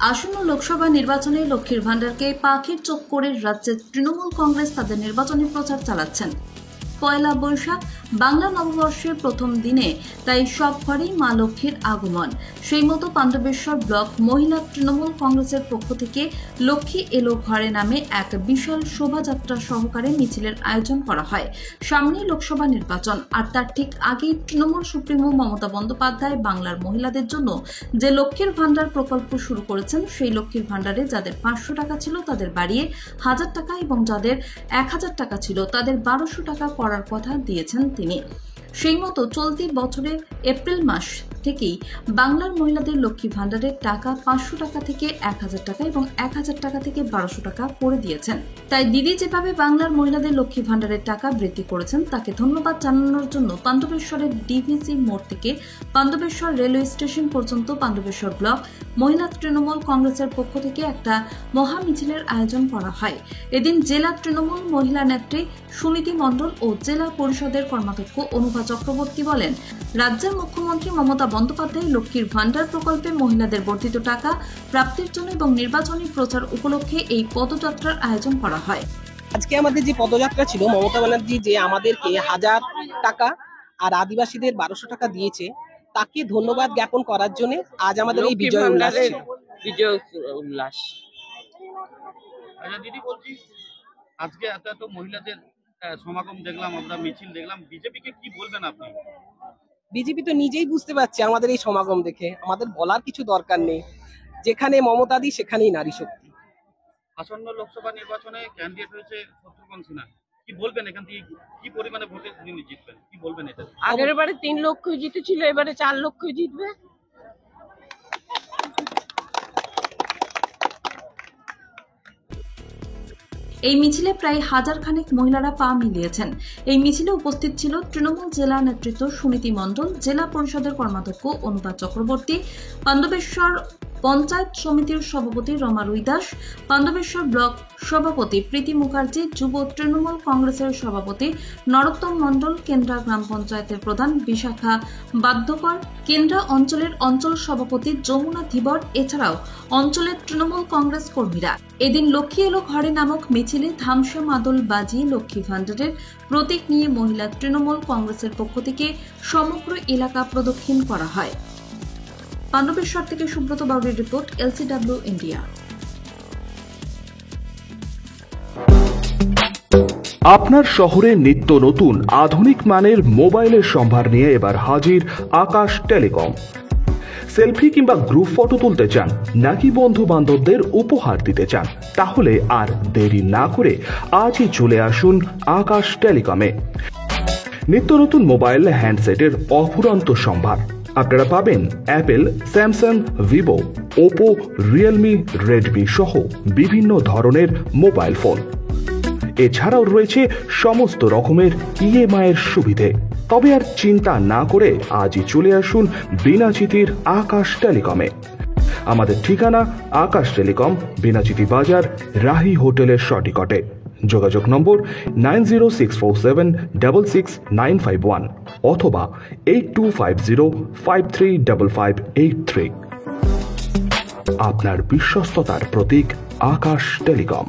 আসন্ন লোকসভা নির্বাচনে লক্ষ্মীর ভান্ডারকে পাখির চোখ করে রাজ্যের তৃণমূল কংগ্রেস তাদের নির্বাচনী প্রচার চালাচ্ছেন। পয়লা বৈশাখ বাংলা নববর্ষের প্রথম দিনে তাই সব ঘরেই মা লক্ষ্মীর আগমন। সেই মতো পাণ্ডবেশ্বর ব্লক মহিলা তৃণমূল কংগ্রেসের পক্ষ থেকে লক্ষ্মী এলো ঘরে নামে এক বিশাল শোভাযাত্রা সহকারে মিছিলের আয়োজন করা হয়। সামনেই লোকসভা নির্বাচন, আর তার ঠিক আগেই তৃণমূল সুপ্রিমো মমতা বন্দ্যোপাধ্যায় বাংলার মহিলাদের জন্য যে লক্ষ্মীর ভান্ডার প্রকল্প শুরু করেছেন, সেই লক্ষ্মীর ভান্ডারে যাদের 500 টাকা ছিল তাদের বাড়িয়ে 1000 টাকা এবং যাদের 1000 টাকা ছিল তাদের 1200 টাকা করার কথা দিয়েছেন তিনি। সেই মতো চলতি বছরের এপ্রিল মাস থেকেই বাংলার মহিলাদের লক্ষ্মী ভান্ডারের টাকা 500 টাকা থেকে 1000 টাকা এবং 1000 টাকা থেকে 1200 টাকা করে দিয়েছেন। তাই দিদি যেভাবে বাংলার মহিলাদের লক্ষ্মী ভান্ডারের টাকা বৃদ্ধি করেছেন তাকে ধন্যবাদ জানানোর জন্য পাণ্ডবেশ্বরের ডিভিসি মোড় থেকে পাণ্ডবেশ্বর রেলওয়ে স্টেশন পর্যন্ত পাণ্ডবেশ্বর ব্লক মহিলা তৃণমূল কংগ্রেসের পক্ষ থেকে একটা মহা মিছিলের আয়োজন করা হয়। এদিন জেলা তৃণমূল মহিলা নেত্রী সুনীতি মণ্ডল ও জেলা পরিষদের কর্মাধ্যক্ষ অনুভা চক্রবর্তী বলেন, রাজ্যের মুখ্যমন্ত্রী মমতা বন্দ্যোপাধ্যায় লক্ষ্মীর ভান্ডার প্রকল্পে মহিলাদের বর্ধিত টাকা প্রাপ্তির জন্য এবং নির্বাচনী প্রচার উপলক্ষে এই পদযাত্রার আয়োজন করা হয়। আজকে আমাদের যে পদযাত্রা ছিল, মমতা ব্যানার্জি যে আমাদেরকে 1000 টাকা আর আদিবাসীদের 1200 টাকা দিয়েছে, তাকে ধন্যবাদ জ্ঞাপন করার জন্য আজ আমাদের এই বিজয় উল্লাস। আচ্ছা দিদি, বলছি আজকে এত মহিলাদের সমাগম দেখলাম, আমরা মিছিল দেখলাম, বিজেপিকে কি বলবেন আপনি? বিজেপি তো নিজেই বুঝতে পারছে আমাদের এই সমাগম দেখে, আমাদের বলার কিছু দরকার নেই। যেখানে মমতা দি সেখানেই নারী শক্তি। আসন্ন লোকসভা নির্বাচনে ক্যান্ডিডেট হয়েছে শত্রুঘ্ন সিনহা, কি বলবেন এখান থেকে কি পরিমাণে ভোটে তিনি জিতবেন, কি বলবেন এটা? আগের বারে 3 লক্ষ জিতেছিল, এবারে 4 লক্ষ জিতবে। এই মিছিলে প্রায় 1000 খানেক মহিলারা পা মিলিয়েছেন। এই মিছিলে উপস্থিত ছিল তৃণমূল জেলা নেতৃত্ব সুনীতি মণ্ডল, জেলা পরিষদের কর্মাধ্যক্ষ অনুভা চক্রবর্তী, পাণ্ডবেশ্বর পঞ্চায়েত সমিতির সভাপতি রমা রুইদাস, পাণ্ডবেশ্বর ব্লক সভাপতি প্রীতি মুখার্জি, যুব তৃণমূল কংগ্রেসের সভাপতি নরোত্তম মণ্ডল, কেন্দ্রা গ্রাম পঞ্চায়েতের প্রধান বিশাখা বাদ্যকর, কেন্দ্রা অঞ্চলের অঞ্চল সভাপতি যমুনা ধীবর, এছাড়াও অঞ্চলের তৃণমূল কংগ্রেস কর্মীরা। এদিন লক্ষ্মী এলো ঘরে নামক মিছিলে ধামসা মাদল বাজিয়ে লক্ষ্মী ভান্ডারের প্রতীক নিয়ে মহিলা তৃণমূল কংগ্রেসের পক্ষ থেকে সমগ্র এলাকা প্রদক্ষিণ করা হয়। পাণ্ডবেশ্বর থেকে সুব্রত বাউরির রিপোর্ট, LCW ইন্ডিয়া। আপনার শহরে নিত্য নতুন আধুনিক মানের মোবাইলের সম্ভার নিয়ে এবার হাজির আকাশ টেলিকম। সেলফি কিংবা গ্রুপ ফটো তুলতে চান নাকি বন্ধু বান্ধবদের উপহার দিতে চান, তাহলে আর দেরি না করে আজই চলে আসুন আকাশ টেলিকমে। নিত্য নতুন মোবাইল হ্যান্ডসেটের অফুরন্ত সম্ভার আপনারা পাবেন Apple, Samsung, Vivo, Oppo, Realme, Redmi সহ বিভিন্ন ধরনের মোবাইল ফোন। এছাড়াও রয়েছে সমস্ত রকমের EMI এর সুবিধে। তবে আর চিন্তা না করে আজই চলে আসুন বিনাচিতির আকাশ টেলিকমে। আমাদের ঠিকানা আকাশ টেলিকম, বিনাচিতি বাজার, রাহি হোটেলের সটিকটে। যোগাযোগ নম্বর 9064766951 অথবা 8250535583। আপনার বিশ্বস্ততার প্রতীক আকাশ টেলিকম।